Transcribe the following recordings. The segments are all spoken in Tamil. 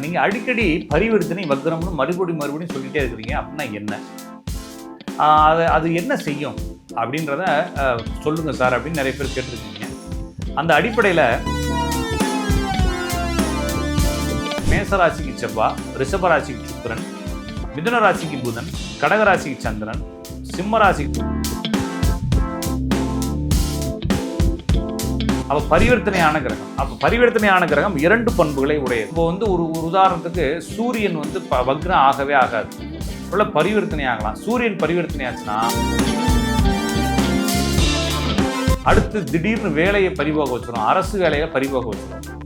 நீங்கள் அடிக்கடி பரிவர்த்தனை வக்ரம்னு மறுபடியும் சொல்லிகிட்டே இருக்கிறீங்க அப்படின்னா என்ன? அது என்ன செய்யும் அப்படின்றத சொல்லுங்கள் சார் அப்படின்னு நிறைய பேர் கேட்டிருக்கீங்க. அந்த அடிப்படையில் மேசராசிக்கு செவ்வாய், ரிஷபராசிக்கு சுக்கிரன், மிதுன ராசிக்கு புதன், கடகராசிக்கு சந்திரன், சிம்ம ராசிக்கு அப்போ பரிவர்த்தனையான கிரகம். அப்போ பரிவர்த்தனையான கிரகம் 2 பண்புகளை உடையது. இப்போ ஒரு உதாரணத்துக்கு சூரியன் வக்ரம் ஆகவே ஆகாது, உள்ள பரிவர்த்தனை ஆகலாம். சூரியன் பரிவர்த்தனை ஆச்சுன்னா அடுத்து திடீர்னு வேலையை பறிபோக வச்சிடும், அரசு வேலையை பறிபோக வச்சிடும்,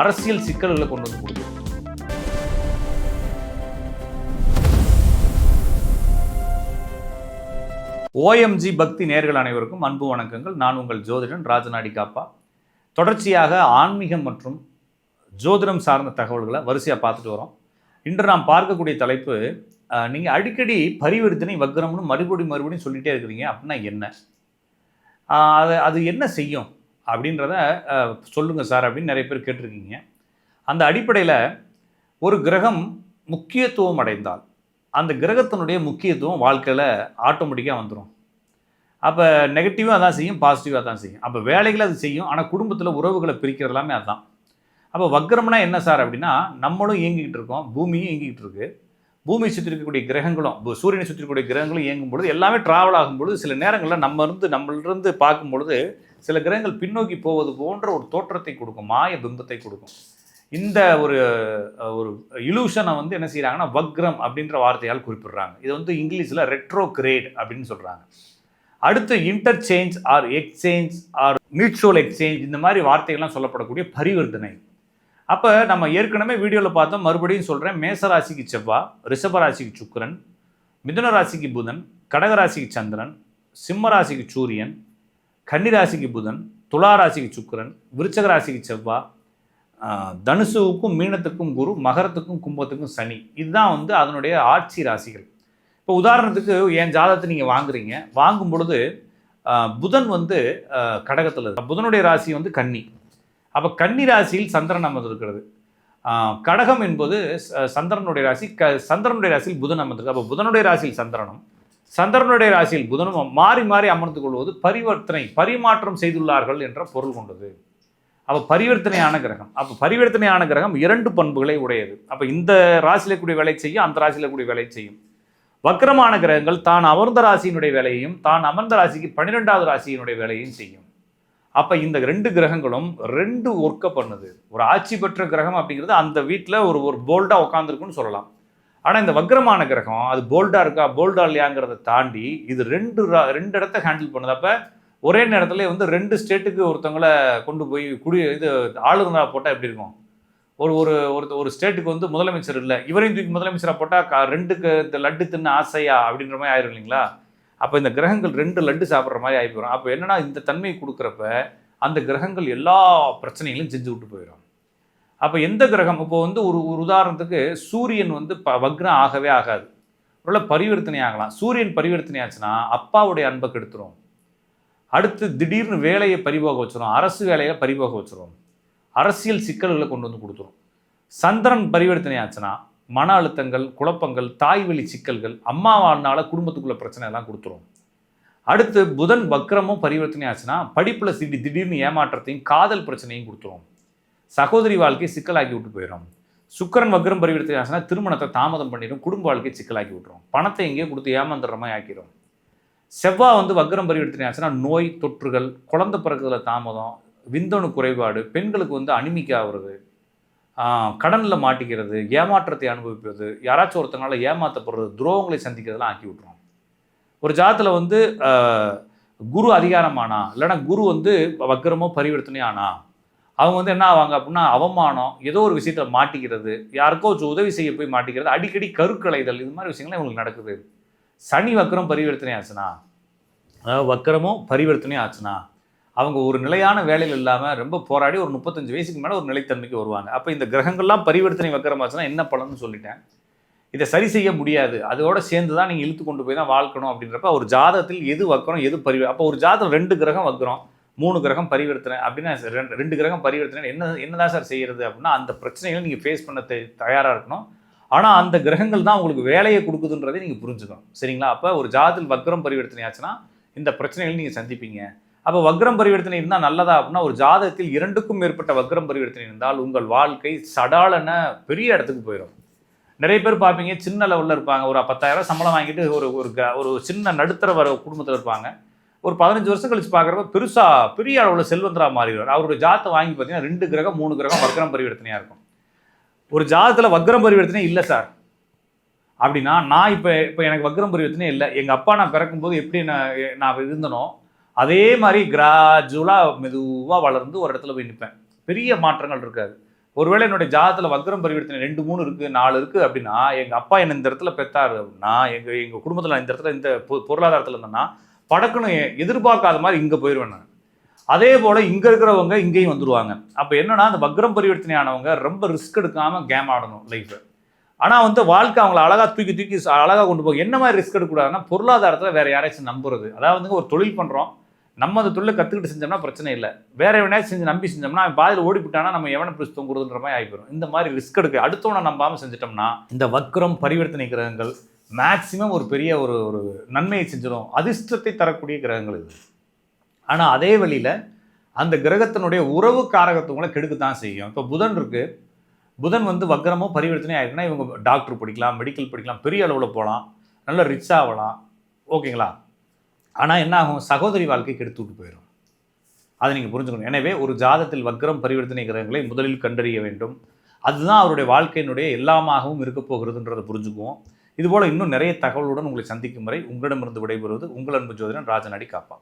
அரசியல் சிக்கல்களை கொண்டு வந்து கொடுக்கும். OMG பக்தி நேயர்கள் அனைவருக்கும் அன்பு வணக்கங்கள். நான் உங்கள் ஜோதிடன் ராஜநாடி காப்பா. தொடர்ச்சியாக ஆன்மீகம் மற்றும் ஜோதிடம் சார்ந்த தகவல்களை வரிசையாக பார்த்துட்டு வரோம். இன்று நாம் பார்க்கக்கூடிய தலைப்பு, நீங்கள் அடிக்கடி பரிவர்த்தனை வக்ரம்னு மறுபடியும் சொல்லிகிட்டே இருக்கிறீங்க அப்படின்னா என்ன? அது என்ன செய்யும் அப்படின்றத சொல்லுங்கள் சார் அப்படின்னு நிறைய பேர் கேட்டிருக்கீங்க. அந்த அடிப்படையில் ஒரு கிரகம் முக்கியத்துவம் அடைந்தால் அந்த கிரகத்தினுடைய முக்கியத்துவம் வாழ்க்கையில் ஆட்டோமேட்டிக்காக வந்துடும். அப்போ நெகட்டிவாக தான் செய்யும், பாசிட்டிவாக தான் செய்யும். அப்போ வேலைகளை அது செய்யும், ஆனால் குடும்பத்தில் உறவுகளை பிரிக்கிறது எல்லாமே அதுதான். அப்போ வக்ரம்னா என்ன சார் அப்படின்னா, நம்மளும் இயங்கிக்கிட்டு இருக்கோம், பூமியும் இயங்கிக்கிட்டு இருக்கு. பூமியை சுற்றி இருக்கக்கூடிய கிரகங்களும் சூரியனை சுற்றி இருக்கக்கூடிய கிரகங்களும் இயங்கும் பொழுது எல்லாமே ட்ராவல் ஆகும்பொழுது சில நேரங்களில் நம்மளிருந்து பார்க்கும் பொழுது சில கிரகங்கள் பின்னோக்கி போவது போன்ற ஒரு தோற்றத்தை கொடுக்கும், மாய பிம்பத்தை கொடுக்கும். இந்த ஒரு இலூஷனை என்ன செய்கிறாங்கன்னா வக்ரம் அப்படின்ற வார்த்தையால் குறிப்பிடுறாங்க. இது இங்கிலீஷில் ரெட்ரோகிரேட் அப்படின்னு சொல்கிறாங்க. அடுத்து interchange or exchange or mutual exchange, இந்த மாதிரி வார்த்தைகள்லாம் சொல்லப்படக்கூடிய பரிவர்த்தனை. அப்போ நம்ம ஏற்கனவே வீடியோவில் பார்த்தோம், மறுபடியும் சொல்கிறேன். மேசராசிக்கு செவ்வாய், ரிஷபராசிக்கு சுக்கிரன், மிதுன ராசிக்கு புதன், கடகராசிக்கு சந்திரன், சிம்ம ராசிக்கு சூரியன், கன்னிராசிக்கு புதன், துலா ராசிக்கு சுக்கிரன், விருச்சக ராசிக்கு செவ்வாய், தனுசுவுக்கும் மீனத்துக்கும் குரு, மகரத்துக்கும் கும்பத்துக்கும் சனி. இதுதான் அதனுடைய ஆட்சி ராசிகள். இப்போ உதாரணத்துக்கு என் ஜாதகத்தை நீங்கள் வாங்கும் பொழுது புதன் கடகத்தில் இருக்கு. புதனுடைய ராசி கன்னி. அப்போ கன்னி ராசியில் சந்திரன் அமர்ந்திருக்கிறது. கடகம் என்பது சந்திரனுடைய ராசி, சந்திரனுடைய ராசியில் புதன் அமர்ந்திருக்கு. அப்போ புதனுடைய ராசியில் சந்திரனும் சந்திரனுடைய ராசியில் புதனும் மாறி மாறி அமர்ந்து கொள்வது பரிமாற்றம் செய்துள்ளார்கள் என்ற பொருள் கொண்டது. அப்போ பரிவர்த்தனையான கிரகம். அப்போ பரிவர்த்தனையான கிரகம் 2 பண்புகளை உடையது. அப்போ இந்த ராசியில் கூடிய வேலை செய்யும், அந்த ராசியில் கூடிய வேலை செய்யும். வக்ரமான கிரகங்கள் தான் அமர்ந்த ராசியினுடைய வேலையையும் தான் அமர்ந்த ராசிக்கு 12வது ராசியினுடைய வேலையையும் செய்யும். அப்போ இந்த 2 கிரகங்களும் 2 ஒர்க்கை பண்ணுது. ஒரு ஆட்சி பெற்ற கிரகம் அப்படிங்கிறது அந்த வீட்டில் ஒரு போல்டாக உட்காந்துருக்குன்னு சொல்லலாம். ஆனால் இந்த வக்ரமான கிரகம் அது போல்டாக இருக்கா போல்டா இல்லையாங்கிறத தாண்டி இது 2 இடத்த ஹேண்டில் பண்ணுது. அப்போ ஒரே நேரத்தில் 2 ஸ்டேட்டுக்கு ஒருத்தவங்களை கொண்டு போய் ஆளுநராக போட்டால் எப்படி இருக்கும்? ஒரு ஸ்டேட்டுக்கு முதலமைச்சர் இல்லை, இவரையும் தூக்கி முதலமைச்சராக போட்டால் 2க்கு இந்த லட்டு தின்னு ஆசையா அப்படின்ற மாதிரி ஆயிரும் இல்லைங்களா? அப்போ இந்த கிரகங்கள் 2 லட்டு சாப்பிட்ற மாதிரி ஆகி போயிடும். அப்போ என்னன்னா, இந்த தன்மையை கொடுக்குறப்ப அந்த கிரகங்கள் எல்லா பிரச்சனைகளையும் செஞ்சு விட்டு போயிடும். அப்போ எந்த கிரகம் இப்போ ஒரு உதாரணத்துக்கு சூரியன் வக்ரம் ஆகவே ஆகாது, உள்ள பரிவர்த்தனை ஆகலாம். சூரியன் பரிவர்த்தனை ஆச்சுன்னா அப்பாவுடைய அன்பை கெடுத்துரும். அடுத்து திடீர்னு வேலையை பறிபோக வச்சிடும், அரசு வேலையை பறிபோக வச்சிடும், அரசியல் சிக்கல்களை கொண்டு வந்து கொடுத்துரும். சந்திரன் பரிவர்த்தனை ஆச்சுன்னா மன அழுத்தங்கள், குழப்பங்கள், தாய்வழி சிக்கல்கள், அம்மா வாழ்நாள குடும்பத்துக்குள்ள பிரச்சனை எல்லாம் கொடுத்துரும். அடுத்து புதன் வக்ரமும் பரிவர்த்தனை ஆச்சுன்னா படிப்பில் திடீர்னு ஏமாற்றத்தையும் காதல் பிரச்சனையும் கொடுத்துரும். சகோதரி வாழ்க்கை சிக்கலாக்கி விட்டு போயிடும். சுக்கிரன் வக்ரம் பரிவர்த்தனை ஆச்சுன்னா திருமணத்தை தாமதம் பண்ணிடும், குடும்ப வாழ்க்கை சிக்கலாக்கி விட்டுரும், பணத்தை எங்கேயோ கொடுத்து ஏமாந்துடுற மாதிரி ஆக்கிடும். செவ்வாய் வக்ரம் பரிவர்த்தனை ஆச்சுன்னா நோய் தொற்றுகள், குழந்தை பிறகுல தாமதம், விந்தணு குறைபாடு, பெண்களுக்கு அனிமிக்கா வருது, கடனில் மாட்டிக்கிறது, ஏமாற்றத்தை அனுபவிப்பது, யாராச்சும் ஒருத்தனால ஏமாற்றப்படுறது, துரோகங்களை சந்திக்கிறதெல்லாம் ஆக்கி விட்டுரும். ஒரு ஜாதத்தில் குரு அதிகாரமானா இல்லைன்னா குரு வக்ரமோ பரிவர்த்தனையும் ஆனா அவங்க என்ன ஆவாங்க அப்படின்னா அவமானம், ஏதோ ஒரு விஷயத்தில் மாட்டிக்கிறது, யாருக்கோ உதவி செய்ய போய் மாட்டிக்கிறது, அடிக்கடி கருக்கலைதல், இது மாதிரி விஷயங்கள்லாம் இவங்களுக்கு நடக்குது. சனி வக்ரம் பரிவர்த்தனை ஆச்சுன்னா, அதாவது வக்ரமோ பரிவர்த்தனையும் ஆச்சுன்னா அவங்க ஒரு நிலையான வேலையில் இல்லாமல் ரொம்ப போராடி ஒரு 35 வயசுக்கு மேலே ஒரு நிலைத்தன்மைக்கு வருவாங்க. அப்போ இந்த கிரகங்கள்லாம் பரிவர்த்தனை வக்கரமாச்சுன்னா என்ன பலன்னு சொல்லிட்டேன். இதை சரி செய்ய முடியாது, அதோட சேர்ந்து தான் நீங்கள் இழுத்து கொண்டு போய் தான் வாழ்க்கணும் அப்படின்றப்ப ஒரு ஜாதகத்தில் எது வக்கரம் எது அப்போ ஒரு ஜாதகம் 2 கிரகம் வக்கரம், 3 கிரகம் பரிவர்த்தனை அப்படின்னா 2 கிரகம் பரிவர்த்தனை என்னதான் சார் செய்கிறது அப்படின்னா, அந்த பிரச்சனைகளை நீங்கள் ஃபேஸ் பண்ண தயாராக இருக்கணும். ஆனால் அந்த கிரகங்கள் தான் உங்களுக்கு வேலையை கொடுக்குதுன்றதை நீங்கள் புரிஞ்சுக்கணும். சரிங்களா? அப்போ ஒரு ஜாதத்தில் வக்ரம் பரிவர்த்தனை ஆச்சுன்னா இந்த பிரச்சனைகளை நீங்கள் சந்திப்பீங்க. அப்போ வக்ரம் பரிவர்த்தனை இருந்தால் நல்லதா அப்படின்னா, ஒரு ஜாதகத்தில் 2க்கும் மேற்பட்ட வக்ரம் பரிவர்த்தனை இருந்தால் உங்கள் வாழ்க்கை சடாலன பெரிய இடத்துக்கு போயிடும். நிறைய பேர் பார்ப்பீங்க, சின்ன லெவலில் இருப்பாங்க. ஒரு 10,000 சம்பளம் வாங்கிட்டு ஒரு சின்ன நடுத்தர வர குடும்பத்தில் இருப்பாங்க. ஒரு 15 வருஷம் கழிச்சு பார்க்குறப்ப பெரிய அளவில் செல்வந்தராக மாறிடுவார். அவருடைய ஜாதத்தை வாங்கி பார்த்தீங்கன்னா 2 கிரகம் 3 கிரகம் வக்ரம் பரிவர்த்தனையாக இருக்கும். ஒரு ஜாதத்தில் வக்ரம் பரிவர்த்தனை இல்லை சார் அப்படின்னா, நான் இப்போ எனக்கு வக்ரம் பரிவர்த்தனை இல்லை. எங்கள் அப்பா நான் பிறக்கும்போது எப்படி நான் இருந்தனோ அதே மாதிரி கிராஜுவலாக மெதுவாக வளர்ந்து ஒரு இடத்துல போய் நிற்பேன். பெரிய மாற்றங்கள் இருக்காது. ஒருவேளை என்னுடைய ஜாதத்தில் வக்ரம் பரிவர்த்தனை 2, 3 இருக்குது, 4 இருக்குது அப்படின்னா, எங்கள் அப்பா என்னை இந்த இடத்துல பெற்றார் அப்படின்னா, எங்கள் குடும்பத்தில் இந்த இடத்துல இந்த பொருளாதாரத்தில் இருந்தேன்னா படக்குன்னு எதிர்பார்க்காத மாதிரி இங்கே போயிடுவேன் நான். அதே போல் இங்கே இருக்கிறவங்க இங்கேயும் வந்துடுவாங்க. அப்போ என்னன்னா, அந்த வக்ரம் பரிவர்த்தனை ஆனவங்க ரொம்ப ரிஸ்க் எடுக்காமல் கேம் ஆடணும் லைஃப்பை. ஆனால் வாழ்க்கை அவங்கள அழகாக தூக்கி அழகாக கொண்டு போகும். என்ன மாதிரி ரிஸ்க் எடுக்கக்கூடாதுன்னா, பொருளாதாரத்தில் வேறு யாராச்சும் நம்புறது. அதாவது ஒரு தொழில் பண்ணுறோம், நம்ம அந்த தொழிலை கற்றுக்கிட்டு செஞ்சோம்னா பிரச்சனை இல்லை. வேற எவனாச்சும் செஞ்சு நம்பி செஞ்சோம்னா அவன் பாதியில் ஓடிவிட்டானா நம்ம எவனை பிடிச்சி தொங்குறதுன்ற மாதிரி ஆகிப்போம். இந்த மாதிரி ரிஸ்க் எடுக்க அடுத்தவனை நம்பாமல் செஞ்சிட்டோம்னா இந்த வக்ரம் பரிவர்த்தனை கிரகங்கள் மேக்சிமம் ஒரு பெரிய ஒரு நன்மையை செஞ்சிடும். அதிர்ஷ்டத்தை தரக்கூடிய கிரகங்கள் இது. ஆனால் அதே வழியில் அந்த கிரகத்தினுடைய உறவு காரகத்துவங்களை கெடுக்கத்தான் செய்யும். இப்போ புதன் இருக்குது. புதன் வக்ரமோ பரிவர்த்தனை ஆகிருக்குன்னா இவங்க டாக்டர் படிக்கலாம், மெடிக்கல் படிக்கலாம், பெரிய அளவில் போகலாம், நல்ல ரிச் ஆகலாம். ஓகேங்களா? ஆனால் என்ன ஆகும்? சகோதரி வாழ்க்கைக்கு எடுத்து விட்டு போயிடும். அதை நீங்கள் புரிஞ்சுக்கணும். எனவே ஒரு ஜாதத்தில் வக்ரம் பரிவர்த்தனை கிரகங்களை முதலில் கண்டறிய வேண்டும். அதுதான் அவருடைய வாழ்க்கையினுடைய எல்லாமாகவும் இருக்க போகிறதுன்றதை புரிஞ்சுக்குவோம். இதுபோல் இன்னும் நிறைய தகவலுடன் உங்களை சந்திக்கும் வரை உங்களிடமிருந்து விடைபெறுவது உங்கள் அன்பு ஜோதிடன் ராஜநாடி காப்பா.